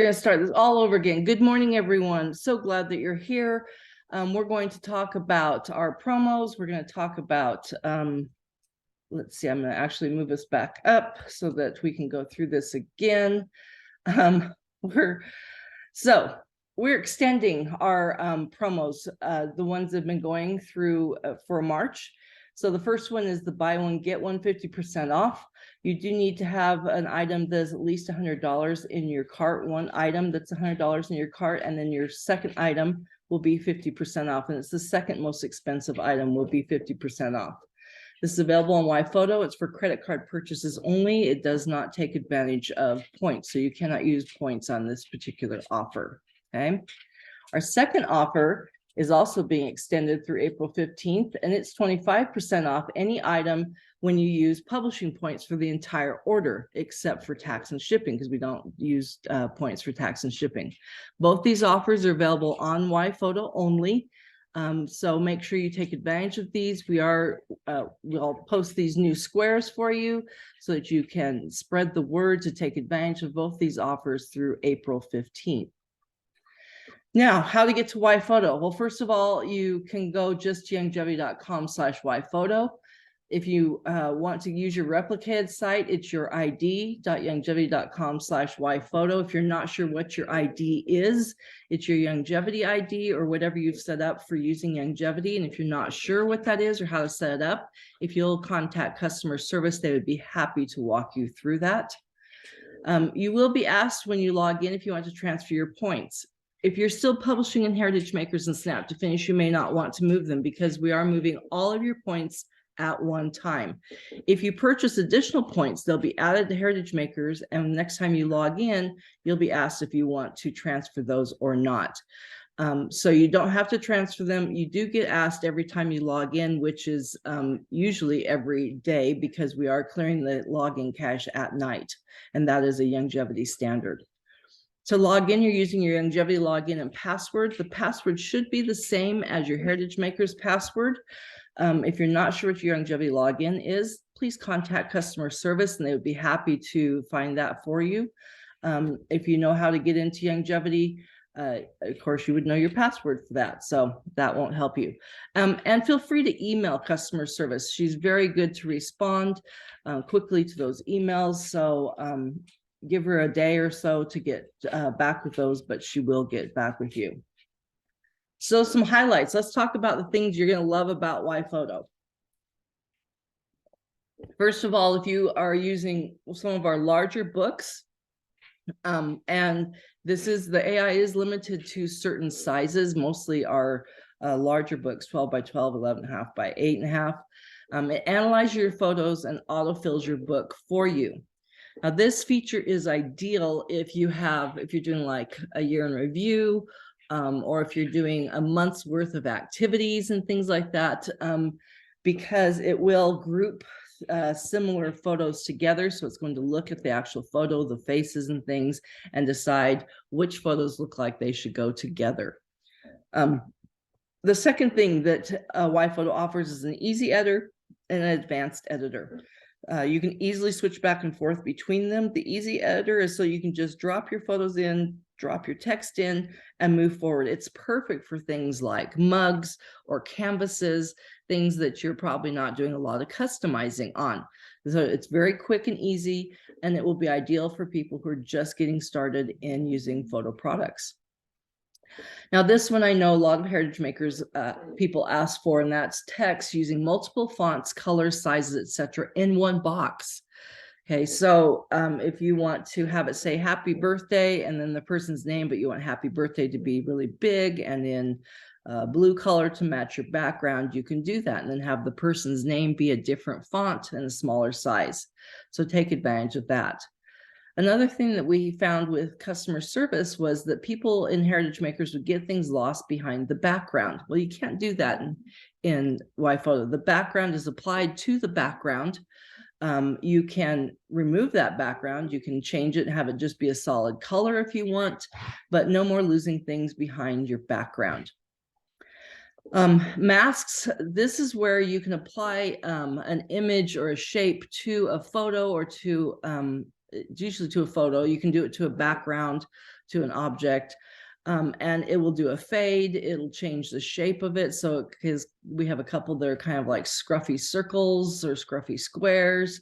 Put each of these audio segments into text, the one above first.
We're going to start this all over again. Good morning, everyone. So glad that you're here. We're going to talk about our promos. We're going to talk about, let's see, I'm going to actually move us back up so that we can go through this again. We're extending our promos, the ones that have been going through for March. So the first one is the buy one, get one 50% off. You do need to have an item that's at least $100 in your cart, one item that's $100 in your cart, and then your second item will be 50% off. And it's the second most expensive item will be 50% off. This is available on YPhoto. It's for credit card purchases only. It does not take advantage of points. So you cannot use points on this particular offer. Okay. Our second offer is also being extended through April 15th, and it's 25% off any item when you use publishing points for the entire order, except for tax and shipping, because we don't use points for tax and shipping. Both these offers are available on YPhoto only. So make sure you take advantage of these. We'll post these new squares for you so that you can spread the word to take advantage of both these offers through April 15th. Now, how to get to YPhoto? Well, first of all, you can go just to youngjevity.com/YPhoto. If you want to use your replicated site, it's your id.youngjevity.com/YPhoto. If you're not sure what your ID is, it's your Youngevity ID or whatever you've set up for using Youngevity. And if you're not sure what that is or how to set it up, if you'll contact customer service, they would be happy to walk you through that. You will be asked when you log in if you want to transfer your points. If you're still publishing in Heritage Makers and Snap to Finish, you may not want to move them because we are moving all of your points at one time. If you purchase additional points, they'll be added to Heritage Makers, and next time you log in, you'll be asked if you want to transfer those or not. So you don't have to transfer them. You do get asked every time you log in, which is usually every day, because we are clearing the login cache at night, and that is a Youngevity standard. To log in, you're using your Youngevity login and password. The password should be the same as your Heritage Makers password. If you're not sure what your Youngevity login is, please contact customer service and they would be happy to find that for you. If you know how to get into Youngevity, of course, you would know your password for that, so that won't help you. And feel free to email customer service. She's very good to respond quickly to those emails. So give her a day or so to get back with those, but she will get back with you. So some highlights. Let's talk about the things you're going to love about YPhoto. First of all, if you are using some of our larger books, and the AI is limited to certain sizes, mostly our larger books, 12 by 12, 11.5 by 8.5. It analyzes your photos and autofills your book for you. Now, this feature is ideal if you're doing like a year in review, or if you're doing a month's worth of activities and things like that, because it will group similar photos together. So it's going to look at the actual photo, the faces and things, and decide which photos look like they should go together. The second thing that YPhoto offers is an easy editor and an advanced editor. You can easily switch back and forth between them. The easy editor is so you can just drop your photos in, drop your text in, and move forward. It's perfect for things like mugs or canvases, things that you're probably not doing a lot of customizing on. So it's very quick and easy, and it will be ideal for people who are just getting started in using photo products. Now, this one I know a lot of Heritage Makers people ask for, and that's text using multiple fonts, colors, sizes, etc. in one box. Okay, so if you want to have it say happy birthday and then the person's name, but you want happy birthday to be really big and in blue color to match your background, you can do that and then have the person's name be a different font and a smaller size. So take advantage of that. Another thing that we found with customer service was that people in Heritage Makers would get things lost behind the background. Well, you can't do that in YPhoto. The background is applied to the background. You can remove that background. You can change it and have it just be a solid color if you want, but no more losing things behind your background. Masks, this is where you can apply an image or a shape to a photo or to usually to a photo. You can do it to a background, to an object. And it will do a fade. It'll change the shape of it. So because we have a couple that are kind of like scruffy circles or scruffy squares.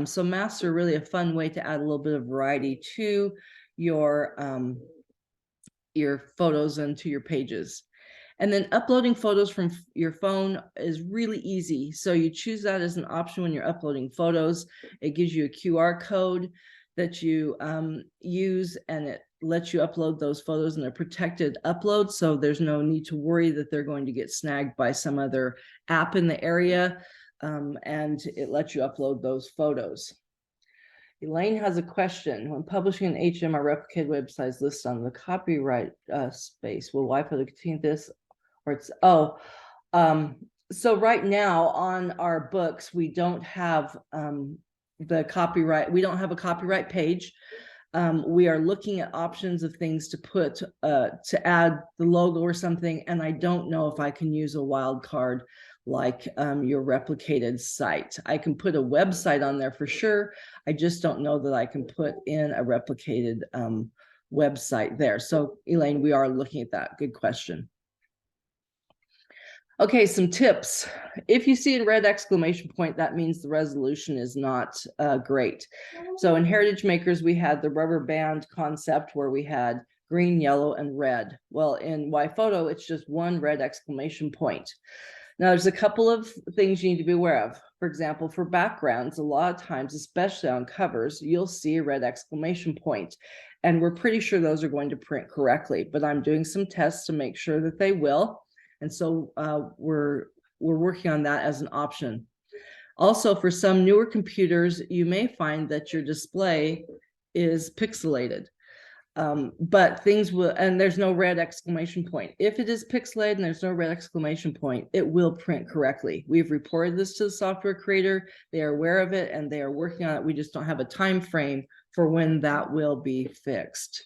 So masks are really a fun way to add a little bit of variety to your photos and to your pages. And then uploading photos from your phone is really easy. So you choose that as an option when you're uploading photos. It gives you a QR code that you use, and it lets you upload those photos in a protected upload. So there's no need to worry that they're going to get snagged by some other app in the area. And it lets you upload those photos. Elaine has a question. When publishing an HM or replicated websites listed on the copyright space, will YPhoto continue this? Or it's, so right now on our books, we don't have the copyright. We don't have a copyright page. We are looking at options of things to put, to add the logo or something. And I don't know if I can use a wild card like your replicated site. I can put a website on there for sure. I just don't know that I can put in a replicated website there. So Elaine, we are looking at that. Good question. Okay, some tips. If you see a red exclamation point, that means the resolution is not great. So in Heritage Makers, we had the rubber band concept where we had green, yellow, and red. Well, in YPhoto, it's just one red exclamation point. Now, there's a couple of things you need to be aware of. For example, for backgrounds, a lot of times, especially on covers, you'll see a red exclamation point. And we're pretty sure those are going to print correctly, but I'm doing some tests to make sure that they will. And so we're working on that as an option. Also, for some newer computers, you may find that your display is pixelated. But things will, and there's no red exclamation point. If it is pixelated and there's no red exclamation point, it will print correctly. We've reported this to the software creator. They are aware of it and they are working on it. We just don't have a time frame for when that will be fixed.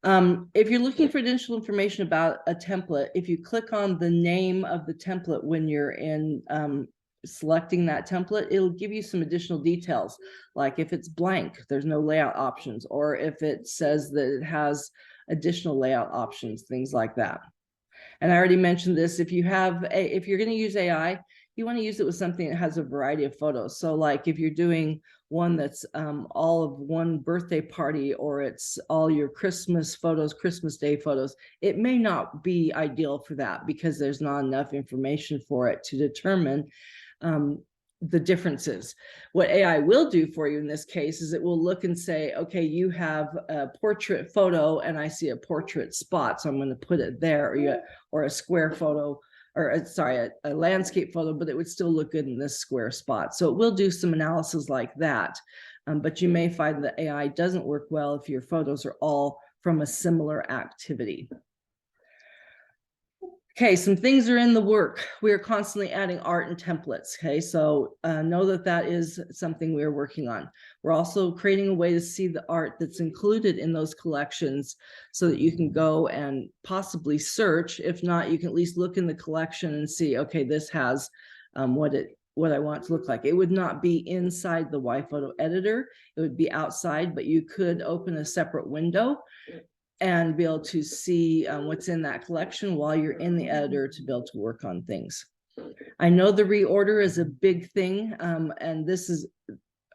If you're looking for additional information about a template, if you click on the name of the template when you're in selecting that template, it'll give you some additional details. Like if it's blank, there's no layout options, or if it says that it has additional layout options, things like that. And I already mentioned this, if you're going to use AI, you want to use it with something that has a variety of photos. So like if you're doing one that's all of one birthday party, or it's all your Christmas photos, Christmas Day photos, it may not be ideal for that because there's not enough information for it to determine the differences. What AI will do for you in this case is it will look and say, okay, you have a portrait photo and I see a portrait spot, so I'm going to put it there, or a square photo, or sorry, a landscape photo, but it would still look good in this square spot. So it will do some analysis like that. But you may find that AI doesn't work well if your photos are all from a similar activity. Okay, some things are in the work. We are constantly adding art and templates. Okay, so know that that is something we are working on. We're also creating a way to see the art that's included in those collections so that you can go and possibly search. If not, you can at least look in the collection and see, okay, this has what I want it to look like. It would not be inside the YPhoto editor. It would be outside, but you could open a separate window and be able to see what's in that collection while you're in the editor to be able to work on things. I know the reorder is a big thing, and this is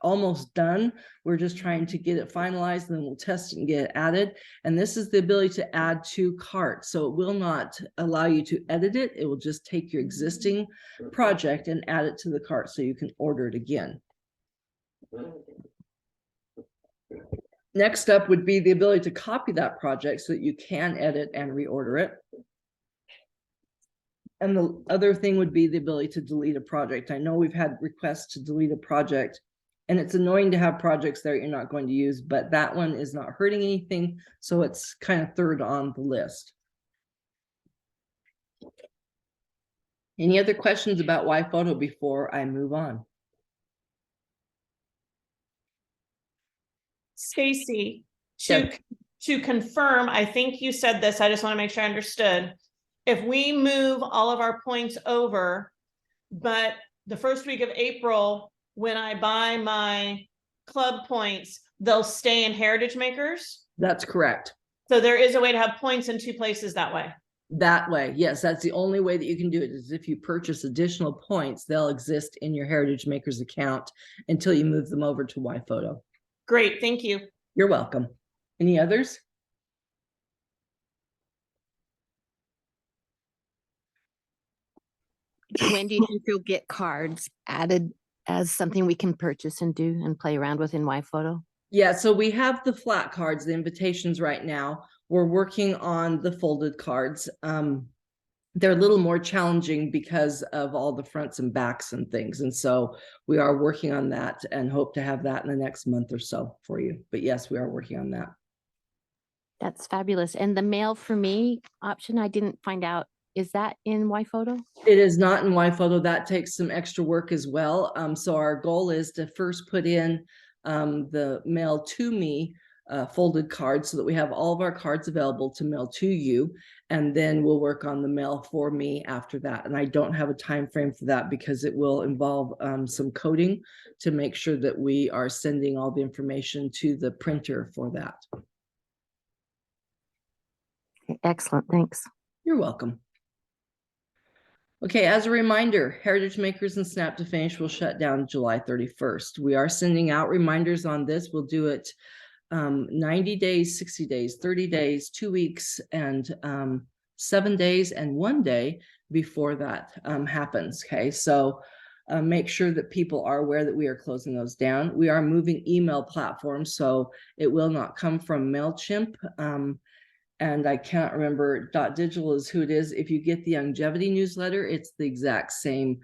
almost done. We're just trying to get it finalized, and then we'll test it and get it added. And this is the ability to add to cart. So it will not allow you to edit it. It will just take your existing project and add it to the cart so you can order it again. Next up would be the ability to copy that project so that you can edit and reorder it. And the other thing would be the ability to delete a project. I know we've had requests to delete a project, and it's annoying to have projects there you're not going to use, but that one is not hurting anything, so it's kind of third on the list. Any other questions about YPhoto before I move on? Stacy, to confirm, I think you said this, I just want to make sure I understood. If we move all of our points over, but the first week of April, when I buy my club points, they'll stay in Heritage Makers? That's correct. So there is a way to have points in two places that way. That way, yes, that's the only way that you can do it, is if you purchase additional points, they'll exist in your Heritage Makers account until you move them over to YPhoto. Great, thank you. You're welcome. Any others? When do you think you'll get cards added as something we can purchase and do and play around with in YPhoto? Yeah, so we have the flat cards, the invitations right now. We're working on the folded cards. They're a little more challenging because of all the fronts and backs and things. And so we are working on that and hope to have that in the next month or so for you. But yes, we are working on that. That's fabulous. And the mail for me option, I didn't find out. Is that in YPhoto? It is not in YPhoto. That takes some extra work as well. So our goal is to first put in the mail to me folded cards so that we have all of our cards available to mail to you, and then we'll work on the mail for me after that. And I don't have a time frame for that because it will involve some coding to make sure that we are sending all the information to the printer for that. Okay, excellent, thanks. You're welcome. Okay, as a reminder, Heritage Makers and Snap to Finish will shut down July 31st. We are sending out reminders on this. We'll do it 90 days, 60 days, 30 days, 2 weeks, and 7 days and 1 day before that happens. Okay, so make sure that people are aware that we are closing those down. We are moving email platforms, so it will not come from MailChimp. And I can't remember, .digital is who it is. If you get the longevity newsletter, it's the exact same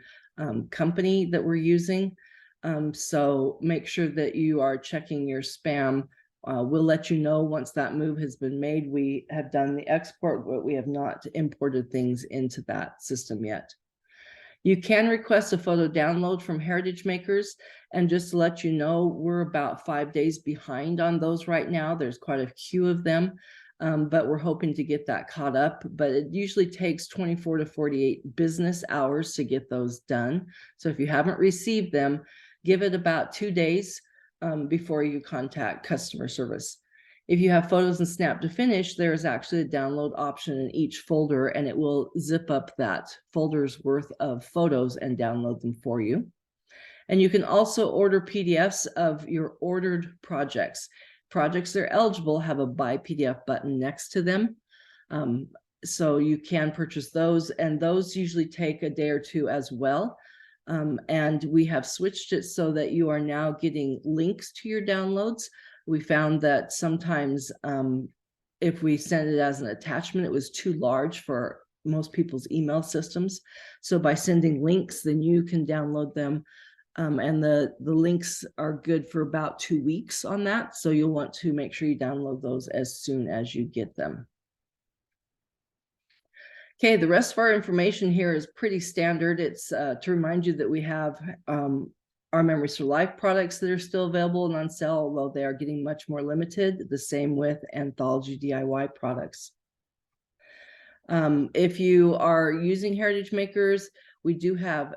company that we're using. So make sure that you are checking your spam. We'll let you know once that move has been made. We have done the export, but we have not imported things into that system yet. You can request a photo download from Heritage Makers, and just to let you know, we're about 5 days behind on those right now. There's quite a queue of them. But we're hoping to get that caught up, but it usually takes 24 to 48 business hours to get those done. So if you haven't received them, give it about 2 days before you contact customer service. If you have photos in Snap to Finish, there is actually a download option in each folder, and it will zip up that folder's worth of photos and download them for you. And you can also order PDFs of your ordered projects. Projects that are eligible have a buy PDF button next to them. So you can purchase those, and those usually take a day or two as well. And we have switched it so that you are now getting links to your downloads. We found that sometimes if we send it as an attachment, it was too large for most people's email systems. So by sending links, then you can download them. And the links are good for about 2 weeks on that. So you'll want to make sure you download those as soon as you get them. Okay, the rest of our information here is pretty standard. It's to remind you that we have our Memories for Life products that are still available and on sale, although they are getting much more limited. The same with Anthology DIY products. If you are using Heritage Makers, we do have,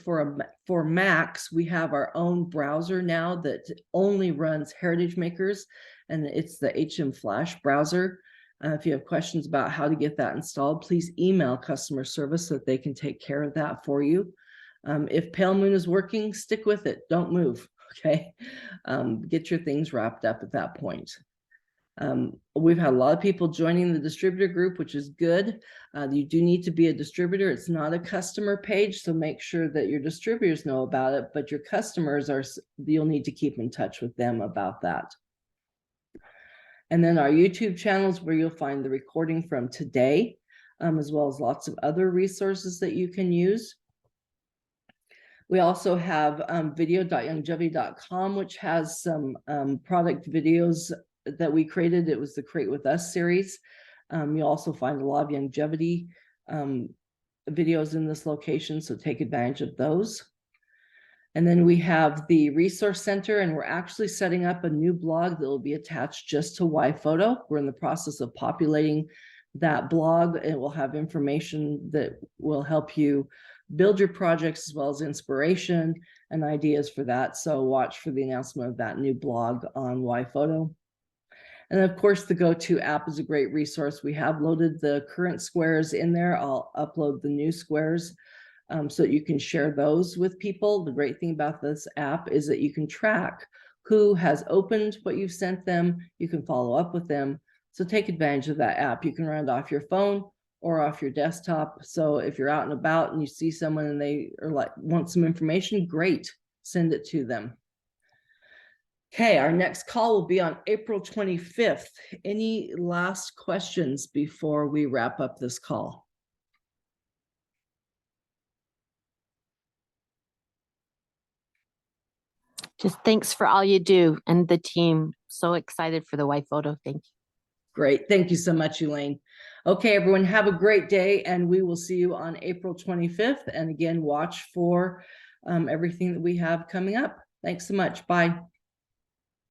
for Macs, we have our own browser now that only runs Heritage Makers, and it's the HM Flash browser. If you have questions about how to get that installed, please email customer service so that they can take care of that for you. If Pale Moon is working, stick with it. Don't move, okay? Get your things wrapped up at that point. We've had a lot of people joining the distributor group, which is good. You do need to be a distributor. It's not a customer page, so make sure that your distributors know about it, but your customers you'll need to keep in touch with them about that. And then our YouTube channels, where you'll find the recording from today, as well as lots of other resources that you can use. We also have video.longevity.com, which has some product videos that we created. It was the Create With Us series. You'll also find a lot of longevity videos in this location, so take advantage of those. And then we have the Resource Center, and we're actually setting up a new blog that will be attached just to YPhoto. We're in the process of populating that blog. It will have information that will help you build your projects, as well as inspiration and ideas for that. So watch for the announcement of that new blog on YPhoto. And of course, the Go-To app is a great resource. We have loaded the current squares in there. I'll upload the new squares so that you can share those with people. The great thing about this app is that you can track who has opened what you've sent them. You can follow up with them. So take advantage of that app. You can run it off your phone or off your desktop. So if you're out and about and you see someone and they are like want some information, great, send it to them. Okay, our next call will be on April 25th. Any last questions before we wrap up this call? Just thanks for all you do and the team. So excited for the YPhoto. Thank you. Great. Thank you so much, Elaine. Okay, everyone, have a great day, and we will see you on April 25th. And again, watch for everything that we have coming up. Thanks so much. Bye.